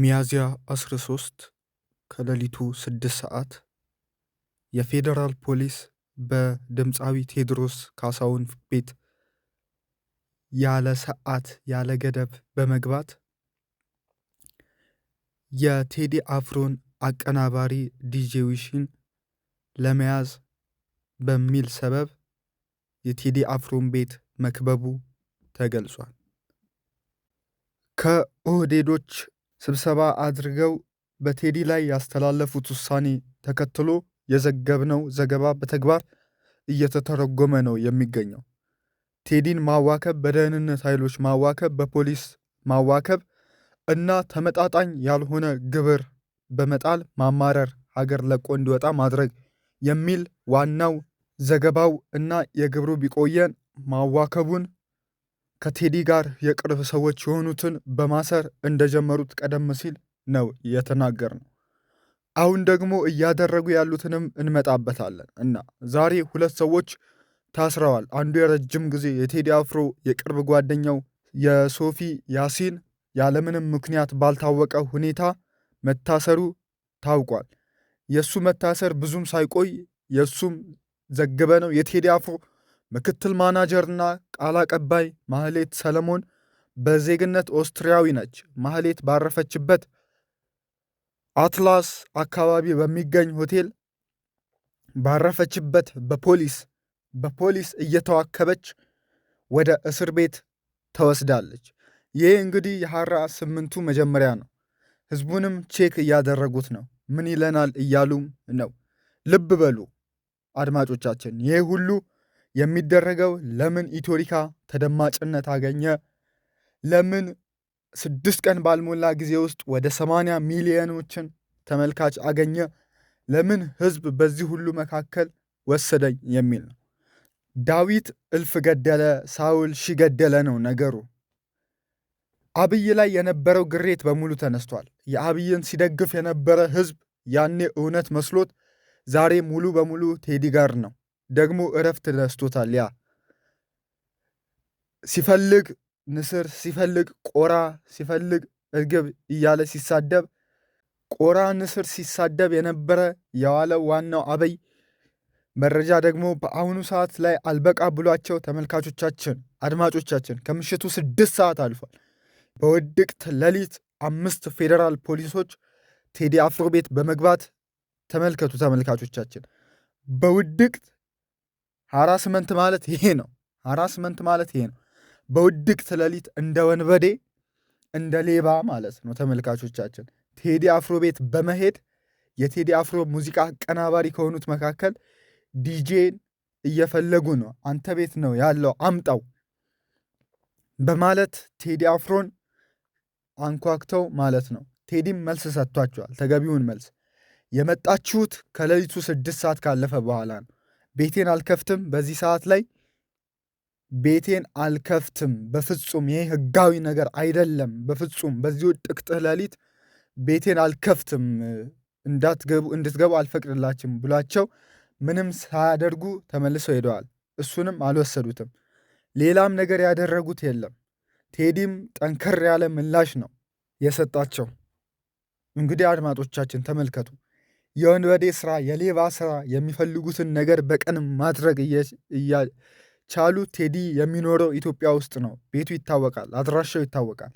ሚያዝያ 13 ከሌሊቱ 6 ሰዓት የፌዴራል ፖሊስ በድምፃዊ ቴዎድሮስ ካሳሁን ቤት ያለ ሰዓት ያለ ገደብ በመግባት የቴዲ አፍሮን አቀናባሪ ዲጄ ዊሽን ለመያዝ በሚል ሰበብ የቴዲ አፍሮን ቤት መክበቡ ተገልጿል። ከኦህዴዶች ስብሰባ አድርገው በቴዲ ላይ ያስተላለፉት ውሳኔ ተከትሎ የዘገብነው ዘገባ በተግባር እየተተረጎመ ነው የሚገኘው። ቴዲን ማዋከብ፣ በደህንነት ኃይሎች ማዋከብ፣ በፖሊስ ማዋከብ እና ተመጣጣኝ ያልሆነ ግብር በመጣል ማማረር፣ ሀገር ለቆ እንዲወጣ ማድረግ የሚል ዋናው ዘገባው እና የግብሩ ቢቆየን ማዋከቡን ከቴዲ ጋር የቅርብ ሰዎች የሆኑትን በማሰር እንደጀመሩት ቀደም ሲል ነው የተናገርነው። አሁን ደግሞ እያደረጉ ያሉትንም እንመጣበታለን እና ዛሬ 2 ሰዎች ታስረዋል። አንዱ የረጅም ጊዜ የቴዲ አፍሮ የቅርብ ጓደኛው የሶፊ ያሲን ያለምንም ምክንያት ባልታወቀ ሁኔታ መታሰሩ ታውቋል። የሱ መታሰር ብዙም ሳይቆይ የሱም ዘግበ ነው የቴዲ አፍሮ ምክትል ማናጀርና ቃል አቀባይ ማህሌት ሰለሞን በዜግነት ኦስትሪያዊ ነች። ማህሌት ባረፈችበት አትላስ አካባቢ በሚገኝ ሆቴል ባረፈችበት በፖሊስ እየተዋከበች ወደ እስር ቤት ተወስዳለች። ይህ እንግዲህ የሐራ 8ቱ መጀመሪያ ነው። ህዝቡንም ቼክ እያደረጉት ነው። ምን ይለናል እያሉም ነው። ልብ በሉ አድማጮቻችን፣ ይህ ሁሉ የሚደረገው ለምን ኢትዮሪካ ተደማጭነት አገኘ? ለምን 6 ቀን ባልሞላ ጊዜ ውስጥ ወደ 80 ሚሊዮኖችን ተመልካች አገኘ? ለምን ህዝብ በዚህ ሁሉ መካከል ወሰደኝ የሚል ነው። ዳዊት እልፍ ገደለ፣ ሳውል ሺህ ገደለ ነው ነገሩ። አብይ ላይ የነበረው ግሬት በሙሉ ተነስቷል። የአብይን ሲደግፍ የነበረ ህዝብ ያኔ እውነት መስሎት ዛሬ ሙሉ በሙሉ ቴዲ ጋር ነው። ደግሞ እረፍት ነስቶታል። ያ ሲፈልግ ንስር፣ ሲፈልግ ቆራ፣ ሲፈልግ እርግብ እያለ ሲሳደብ ቆራ ንስር ሲሳደብ የነበረ የዋለው ዋናው አብይ መረጃ ደግሞ በአሁኑ ሰዓት ላይ አልበቃ ብሏቸው ተመልካቾቻችን፣ አድማጮቻችን ከምሽቱ 6 ሰዓት አልፏል። በውድቅት ሌሊት 5 ፌዴራል ፖሊሶች ቴዲ አፍሮ ቤት በመግባት ተመልከቱ ተመልካቾቻችን። በውድቅት ሃራስመንት ማለት ይሄ ነው። ሃራስመንት ማለት ይሄ ነው። በውድቅት ሌሊት እንደ ወንበዴ እንደ ሌባ ማለት ነው ተመልካቾቻችን። ቴዲ አፍሮ ቤት በመሄድ የቴዲ አፍሮ ሙዚቃ አቀናባሪ ከሆኑት መካከል ዲጄን እየፈለጉ ነው። አንተ ቤት ነው ያለው አምጣው በማለት ቴዲ አፍሮን አንኳክተው ማለት ነው። ቴዲም መልስ ሰጥቷቸዋል፣ ተገቢውን መልስ። የመጣችሁት ከሌሊቱ 6 ሰዓት ካለፈ በኋላ ነው። ቤቴን አልከፍትም፣ በዚህ ሰዓት ላይ ቤቴን አልከፍትም፣ በፍጹም ይሄ ህጋዊ ነገር አይደለም፣ በፍጹም በዚሁ ጥቅጥህ ሌሊት ቤቴን አልከፍትም፣ እንድትገቡ አልፈቅድላችም ብሏቸው ምንም ሳያደርጉ ተመልሰው ሄደዋል። እሱንም አልወሰዱትም። ሌላም ነገር ያደረጉት የለም። ቴዲም ጠንከር ያለ ምላሽ ነው የሰጣቸው። እንግዲህ አድማጮቻችን ተመልከቱ። የወንበዴ ስራ፣ የሌባ ስራ፣ የሚፈልጉትን ነገር በቀን ማድረግ እያቻሉ ቴዲ የሚኖረው ኢትዮጵያ ውስጥ ነው። ቤቱ ይታወቃል፣ አድራሻው ይታወቃል።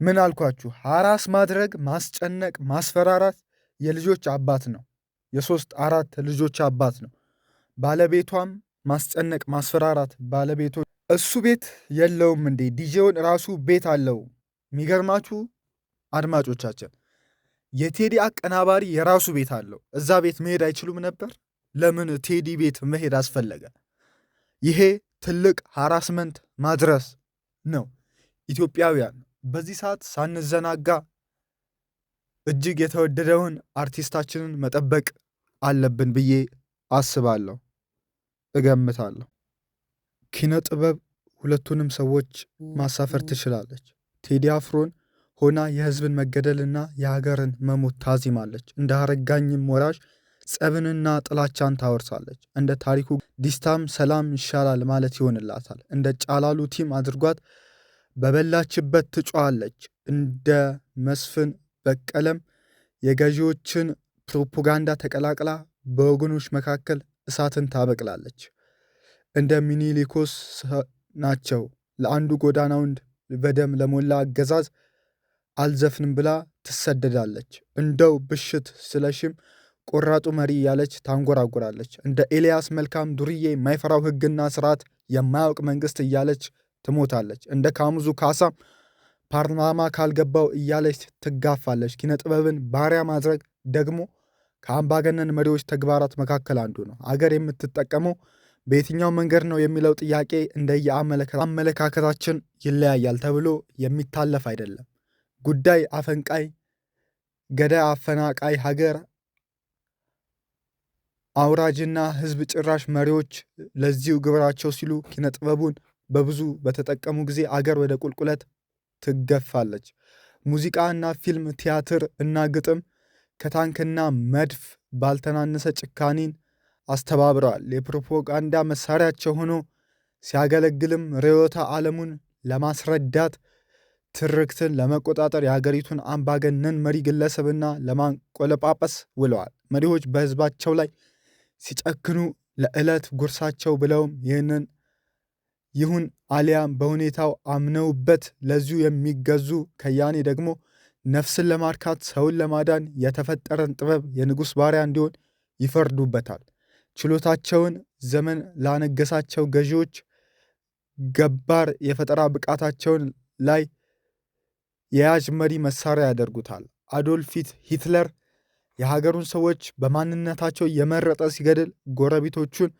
ምን አልኳችሁ? ሐራስ ማድረግ፣ ማስጨነቅ፣ ማስፈራራት። የልጆች አባት ነው። የ3-4 ልጆች አባት ነው። ባለቤቷም ማስጨነቅ፣ ማስፈራራት ባለቤቶ እሱ ቤት የለውም እንዴ? ዲጄውን ራሱ ቤት አለው። የሚገርማችሁ አድማጮቻችን የቴዲ አቀናባሪ የራሱ ቤት አለው። እዛ ቤት መሄድ አይችሉም ነበር? ለምን ቴዲ ቤት መሄድ አስፈለገ? ይሄ ትልቅ ሃራስመንት ማድረስ ነው። ኢትዮጵያውያን በዚህ ሰዓት ሳንዘናጋ እጅግ የተወደደውን አርቲስታችንን መጠበቅ አለብን ብዬ አስባለሁ፣ እገምታለሁ። ኪነ ጥበብ ሁለቱንም ሰዎች ማሳፈር ትችላለች። ቴዲ አፍሮን ሆና የህዝብን መገደልና የሀገርን መሞት ታዚማለች። እንደ አረጋኝም ወራሽ ጸብንና ጥላቻን ታወርሳለች። እንደ ታሪኩ ዲስታም ሰላም ይሻላል ማለት ይሆንላታል። እንደ ጫላሉ ቲም አድርጓት በበላችበት ትጮኻለች። እንደ መስፍን በቀለም የገዢዎችን ፕሮፓጋንዳ ተቀላቅላ በወገኖች መካከል እሳትን ታበቅላለች። እንደ ሚኒሊኮስ ናቸው። ለአንዱ ጎዳናውን በደም ለሞላ አገዛዝ አልዘፍንም ብላ ትሰደዳለች። እንደው ብሽት ስለሽም ቆራጡ መሪ ያለች ታንጎራጉራለች። እንደ ኤልያስ መልካም ዱርዬ የማይፈራው ሕግና ስርዓት የማያውቅ መንግስት እያለች ትሞታለች። እንደ ካሙዙ ካሳም ፓርላማ ካልገባው እያለች ትጋፋለች። ኪነ ጥበብን ባሪያ ማድረግ ደግሞ ከአምባገነን መሪዎች ተግባራት መካከል አንዱ ነው። አገር የምትጠቀመው በየትኛው መንገድ ነው የሚለው ጥያቄ እንደየአመለካከታችን ይለያያል ተብሎ የሚታለፍ አይደለም። ጉዳይ አፈንቃይ፣ ገዳይ፣ አፈናቃይ፣ ሀገር አውራጅና ህዝብ ጭራሽ መሪዎች ለዚሁ ግብራቸው ሲሉ ኪነ ጥበቡን በብዙ በተጠቀሙ ጊዜ አገር ወደ ቁልቁለት ትገፋለች። ሙዚቃ እና ፊልም፣ ቲያትር እና ግጥም ከታንክና መድፍ ባልተናነሰ ጭካኔን አስተባብረዋል። የፕሮፓጋንዳ መሳሪያቸው ሆኖ ሲያገለግልም ርዕዮተ ዓለሙን ለማስረዳት ትርክትን ለመቆጣጠር የሀገሪቱን አምባገነን መሪ ግለሰብና ለማንቆለጳጰስ ውለዋል። መሪዎች በህዝባቸው ላይ ሲጨክኑ ለዕለት ጉርሳቸው ብለውም ይሁን አሊያም በሁኔታው አምነውበት ለዚሁ የሚገዙ ከያኔ ደግሞ ነፍስን ለማርካት ሰውን ለማዳን የተፈጠረን ጥበብ የንጉሥ ባሪያ እንዲሆን ይፈርዱበታል። ችሎታቸውን ዘመን ላነገሳቸው ገዢዎች ገባር የፈጠራ ብቃታቸውን ላይ የያዥ መሪ መሳሪያ ያደርጉታል። አዶልፍ ሂትለር የሀገሩን ሰዎች በማንነታቸው የመረጠ ሲገድል፣ ጎረቤቶቹን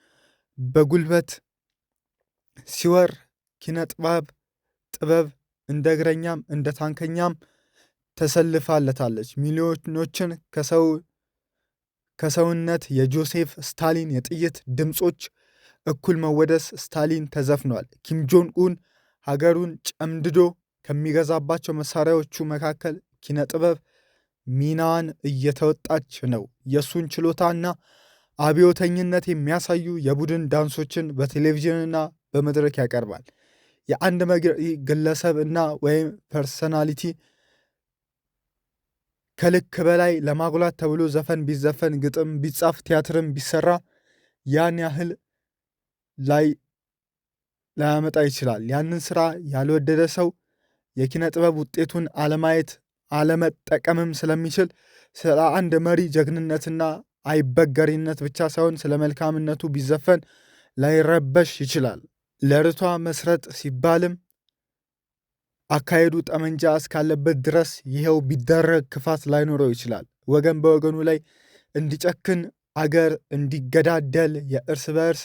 በጉልበት ሲወር ኪነ ጥበብ እንደ እግረኛም እንደ ታንከኛም ተሰልፋለታለች። ሚሊዮኖችን ከሰውነት የጆሴፍ ስታሊን የጥይት ድምፆች እኩል መወደስ ስታሊን ተዘፍኗል። ኪም ጆን ኡን ሀገሩን ጨምድዶ ከሚገዛባቸው መሳሪያዎቹ መካከል ኪነ ጥበብ ሚናዋን እየተወጣች ነው። የእሱን ችሎታና አብዮተኝነት የሚያሳዩ የቡድን ዳንሶችን በቴሌቪዥንና በመድረክ ያቀርባል። የአንድ ግለሰብ እና ወይም ፐርሰናሊቲ ከልክ በላይ ለማጉላት ተብሎ ዘፈን ቢዘፈን፣ ግጥም ቢጻፍ፣ ቲያትርም ቢሰራ ያን ያህል ላያመጣ ይችላል። ያንን ስራ ያልወደደ ሰው የኪነ ጥበብ ውጤቱን አለማየት አለመጠቀምም ስለሚችል ስለ አንድ መሪ ጀግንነትና አይበገሪነት ብቻ ሳይሆን ስለ መልካምነቱ ቢዘፈን ላይረበሽ ይችላል። ለርቷ መስረጥ ሲባልም አካሄዱ ጠመንጃ እስካለበት ድረስ ይኸው ቢደረግ ክፋት ላይኖረው ይችላል። ወገን በወገኑ ላይ እንዲጨክን፣ አገር እንዲገዳደል፣ የእርስ በእርስ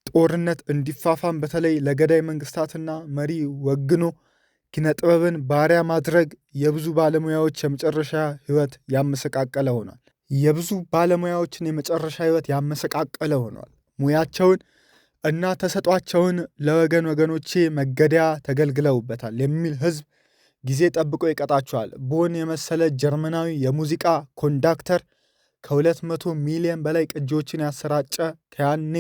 ጦርነት እንዲፋፋም በተለይ ለገዳይ መንግስታትና መሪ ወግኖ ኪነ ጥበብን ባሪያ ማድረግ የብዙ ባለሙያዎች የመጨረሻ ህይወት ያመሰቃቀለ ሆኗል። ሙያቸውን እና ተሰጧቸውን ለወገኖቼ መገደያ ተገልግለውበታል የሚል ህዝብ ጊዜ ጠብቆ ይቀጣቸዋል። ቦን የመሰለ ጀርመናዊ የሙዚቃ ኮንዳክተር ከ200 ሚሊዮን በላይ ቅጂዎችን ያሰራጨ ከያኔ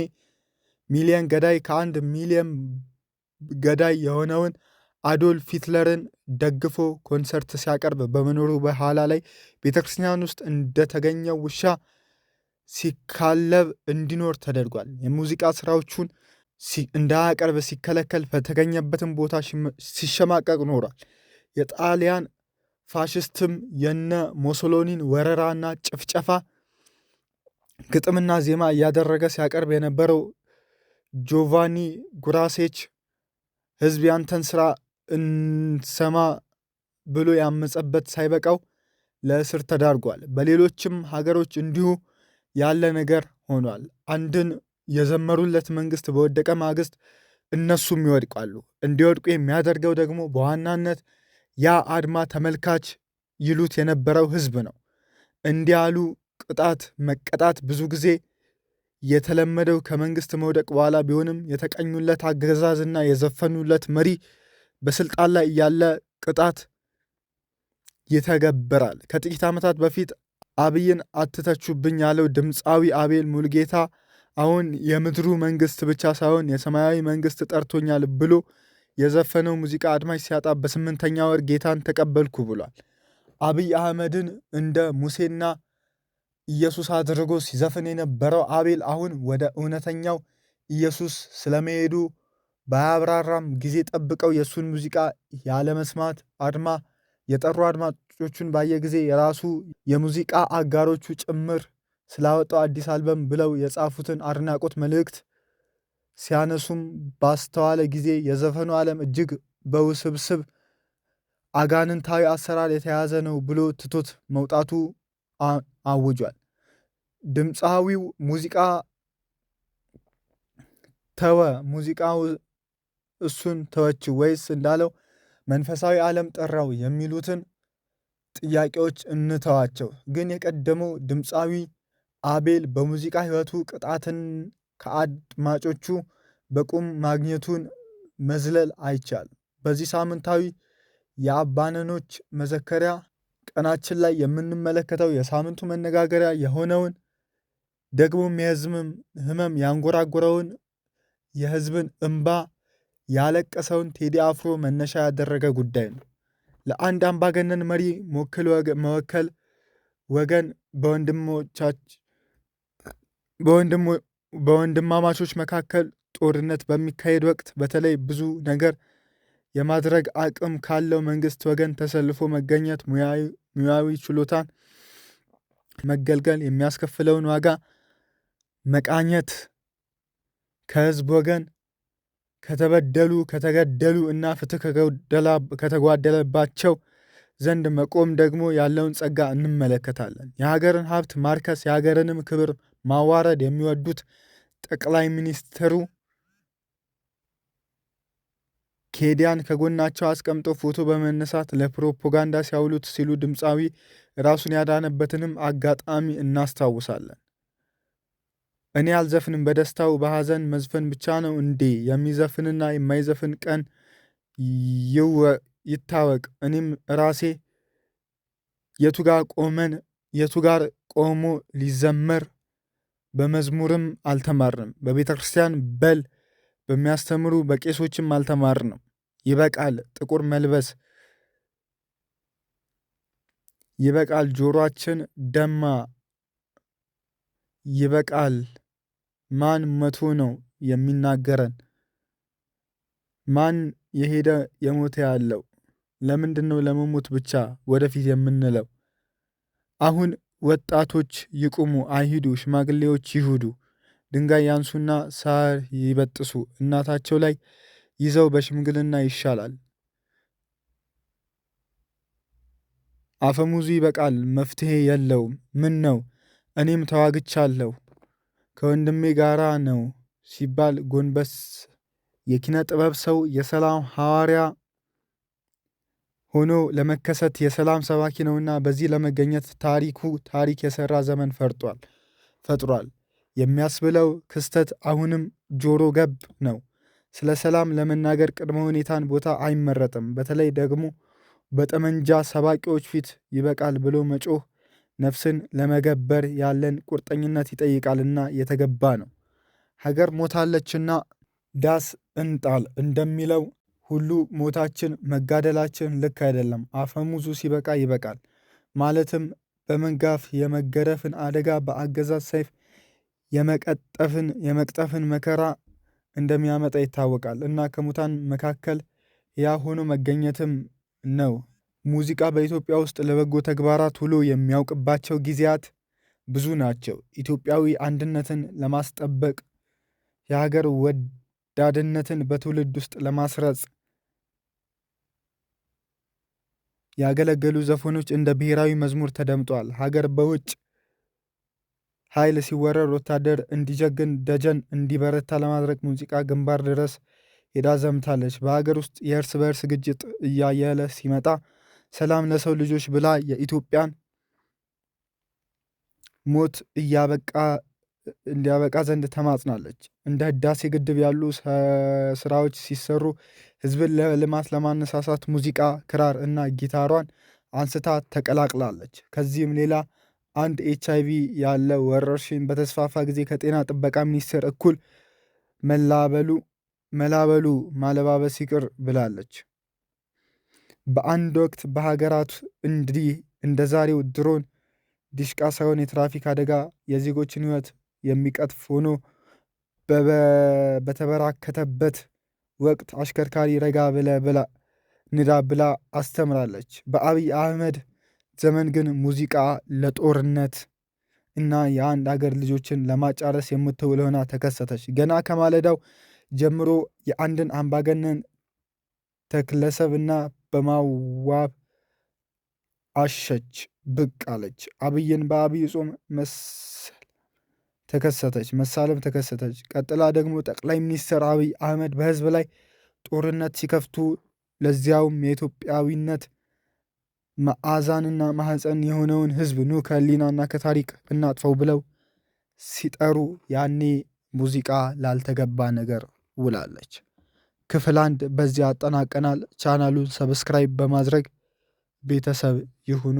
ሚሊዮን ገዳይ ከ1 ሚሊዮን ገዳይ የሆነውን አዶልፍ ሂትለርን ደግፎ ኮንሰርት ሲያቀርብ በመኖሩ በኋላ ላይ ቤተክርስቲያን ውስጥ እንደተገኘው ውሻ ሲካለብ እንዲኖር ተደርጓል። የሙዚቃ ስራዎቹን እንዳያቀርብ ሲከለከል በተገኘበትም ቦታ ሲሸማቀቅ ኖሯል። የጣሊያን ፋሽስትም የነ ሞሶሎኒን ወረራና ጭፍጨፋ ግጥምና ዜማ እያደረገ ሲያቀርብ የነበረው ጆቫኒ ጉራሴች ህዝብ ያንተን ስራ እንሰማ ብሎ ያመፀበት ሳይበቃው ለእስር ተዳርጓል። በሌሎችም ሀገሮች እንዲሁ ያለ ነገር ሆኗል። አንድን የዘመሩለት መንግስት በወደቀ ማግስት እነሱም ይወድቃሉ። እንዲወድቁ የሚያደርገው ደግሞ በዋናነት ያ አድማ ተመልካች ይሉት የነበረው ህዝብ ነው። እንዲያሉ መቀጣት ብዙ ጊዜ የተለመደው ከመንግስት መውደቅ በኋላ ቢሆንም የተቀኙለት አገዛዝና የዘፈኑለት መሪ በስልጣን ላይ ያለ ቅጣት ይተገበራል። ከጥቂት ዓመታት በፊት አብይን አትተቹብኝ ያለው ድምፃዊ አቤል ሙልጌታ አሁን የምድሩ መንግስት ብቻ ሳይሆን የሰማያዊ መንግስት ጠርቶኛል ብሎ የዘፈነው ሙዚቃ አድማጭ ሲያጣ በ8ኛ ወር ጌታን ተቀበልኩ ብሏል። አብይ አህመድን እንደ ሙሴና ኢየሱስ አድርጎ ሲዘፍን የነበረው አቤል አሁን ወደ እውነተኛው ኢየሱስ ስለመሄዱ ባያብራራም ጊዜ ጠብቀው የእሱን ሙዚቃ ያለመስማት አድማ የጠሩ አድማጮቹን ባየ ጊዜ የራሱ የሙዚቃ አጋሮቹ ጭምር ስላወጣው አዲስ አልበም ብለው የጻፉትን አድናቆት መልእክት ሲያነሱም ባስተዋለ ጊዜ የዘፈኑ ዓለም እጅግ በውስብስብ አጋንንታዊ አሰራር የተያዘ ነው ብሎ ትቶት መውጣቱ አውጇል። ድምፃዊው ሙዚቃ ተወ፣ ሙዚቃው እሱን ተወች ወይስ እንዳለው መንፈሳዊ ዓለም ጠራው የሚሉትን ጥያቄዎች እንተዋቸው። ግን የቀደመው ድምፃዊ አቤል በሙዚቃ ሕይወቱ ቅጣትን ከአድማጮቹ በቁም ማግኘቱን መዝለል አይቻልም። በዚህ ሳምንታዊ የአባነኖች መዘከሪያ ቀናችን ላይ የምንመለከተው የሳምንቱ መነጋገሪያ የሆነውን ደግሞም የሕዝብን ሕመም ያንጎራጎረውን የሕዝብን እንባ ያለቀሰውን ቴዲ አፍሮ መነሻ ያደረገ ጉዳይ ነው። ለአንድ አምባገነን መሪ መወከል ወገን በወንድማማቾች መካከል ጦርነት በሚካሄድ ወቅት በተለይ ብዙ ነገር የማድረግ አቅም ካለው መንግስት ወገን ተሰልፎ መገኘት፣ ሙያዊ ችሎታን መገልገል፣ የሚያስከፍለውን ዋጋ መቃኘት፣ ከህዝብ ወገን ከተበደሉ፣ ከተገደሉ እና ፍትህ ከተጓደለባቸው ዘንድ መቆም ደግሞ ያለውን ጸጋ እንመለከታለን። የሀገርን ሀብት ማርከስ፣ የሀገርንም ክብር ማዋረድ የሚወዱት ጠቅላይ ሚኒስትሩ ኬዲያን ከጎናቸው አስቀምጦ ፎቶ በመነሳት ለፕሮፓጋንዳ ሲያውሉት ሲሉ ድምፃዊ ራሱን ያዳነበትንም አጋጣሚ እናስታውሳለን። እኔ አልዘፍንም፣ በደስታው በሐዘን መዝፈን ብቻ ነው እንዴ? የሚዘፍንና የማይዘፍን ቀን ይታወቅ። እኔም ራሴ የቱ ጋር ቆሞ ሊዘመር በመዝሙርም አልተማርንም። በቤተ ክርስቲያን በል በሚያስተምሩ በቄሶችም አልተማርንም። ይበቃል ጥቁር መልበስ፣ ይበቃል ጆሮአችን ደማ፣ ይበቃል። ማን መቶ ነው የሚናገረን? ማን የሄደ የሞተ ያለው? ለምንድን ነው ለመሞት ብቻ ወደፊት የምንለው? አሁን ወጣቶች ይቁሙ፣ አይሂዱ፣ ሽማግሌዎች ይሁዱ፣ ድንጋይ ያንሱና ሳር ይበጥሱ፣ እናታቸው ላይ ይዘው በሽምግልና ይሻላል። አፈሙዙ ይበቃል፣ መፍትሄ የለውም። ምን ነው እኔም ተዋግቻለሁ ከወንድሜ ጋራ ነው ሲባል ጎንበስ። የኪነ ጥበብ ሰው የሰላም ሐዋርያ ሆኖ ለመከሰት የሰላም ሰባኪ ነውና በዚህ ለመገኘት ታሪክ የሰራ ዘመን ፈጥሯል የሚያስብለው ክስተት አሁንም ጆሮ ገብ ነው። ስለ ሰላም ለመናገር ቅድመ ሁኔታን ቦታ አይመረጥም። በተለይ ደግሞ በጠመንጃ ሰባቂዎች ፊት ይበቃል ብሎ መጮህ ነፍስን ለመገበር ያለን ቁርጠኝነት ይጠይቃልና የተገባ ነው። ሀገር ሞታለችና ዳስ እንጣል እንደሚለው ሁሉ ሞታችን መጋደላችን ልክ አይደለም። አፈሙዙ ሲበቃ ይበቃል ማለትም በመንጋፍ የመገረፍን አደጋ በአገዛዝ ሰይፍ የመቅጠፍን መከራ እንደሚያመጣ ይታወቃል እና ከሙታን መካከል ያ ሆኖ መገኘትም ነው። ሙዚቃ በኢትዮጵያ ውስጥ ለበጎ ተግባራት ውሎ የሚያውቅባቸው ጊዜያት ብዙ ናቸው። ኢትዮጵያዊ አንድነትን ለማስጠበቅ የሀገር ወዳድነትን በትውልድ ውስጥ ለማስረጽ ያገለገሉ ዘፈኖች እንደ ብሔራዊ መዝሙር ተደምጧል። ሀገር በውጭ ኃይል ሲወረር ወታደር እንዲጀግን ደጀን እንዲበረታ ለማድረግ ሙዚቃ ግንባር ድረስ ሄዳ ዘምታለች። በሀገር ውስጥ የእርስ በእርስ ግጭት እያየለ ሲመጣ ሰላም ለሰው ልጆች ብላ የኢትዮጵያን ሞት እንዲያበቃ ዘንድ ተማጽናለች። እንደ ህዳሴ ግድብ ያሉ ስራዎች ሲሰሩ ህዝብን ለልማት ለማነሳሳት ሙዚቃ፣ ክራር እና ጊታሯን አንስታ ተቀላቅላለች። ከዚህም ሌላ አንድ HIV ያለ ወረርሽኝ በተስፋፋ ጊዜ ከጤና ጥበቃ ሚኒስቴር እኩል መላበሉ መላበሉ ማለባበስ ይቅር ብላለች። በአንድ ወቅት በሀገራት እንዲህ እንደ ዛሬው ድሮን፣ ዲሽቃ ሳይሆን የትራፊክ አደጋ የዜጎችን ሕይወት የሚቀጥፍ ሆኖ በተበራከተበት ወቅት አሽከርካሪ ረጋ ብላ ንዳ ብላ አስተምራለች። በአብይ አህመድ ዘመን ግን ሙዚቃ ለጦርነት እና የአንድ አገር ልጆችን ለማጫረስ የምትውል ሆና ተከሰተች። ገና ከማለዳው ጀምሮ የአንድን አምባገነን ተክለሰብና በማዋብ አሸች ብቅ አለች። አብይን በአብይ ጾም መሳለም ተከሰተች። ቀጥላ ደግሞ ጠቅላይ ሚኒስትር አብይ አህመድ በህዝብ ላይ ጦርነት ሲከፍቱ፣ ለዚያውም የኢትዮጵያዊነት ማዕዛንና ማህፀን የሆነውን ህዝብ ኑ ከህሊናና ከታሪክ እናጥፈው ብለው ሲጠሩ ያኔ ሙዚቃ ላልተገባ ነገር ውላለች። ክፍል 1 በዚያ አጠናቀናል። ቻናሉን ሰብስክራይብ በማድረግ ቤተሰብ ይሁኑ።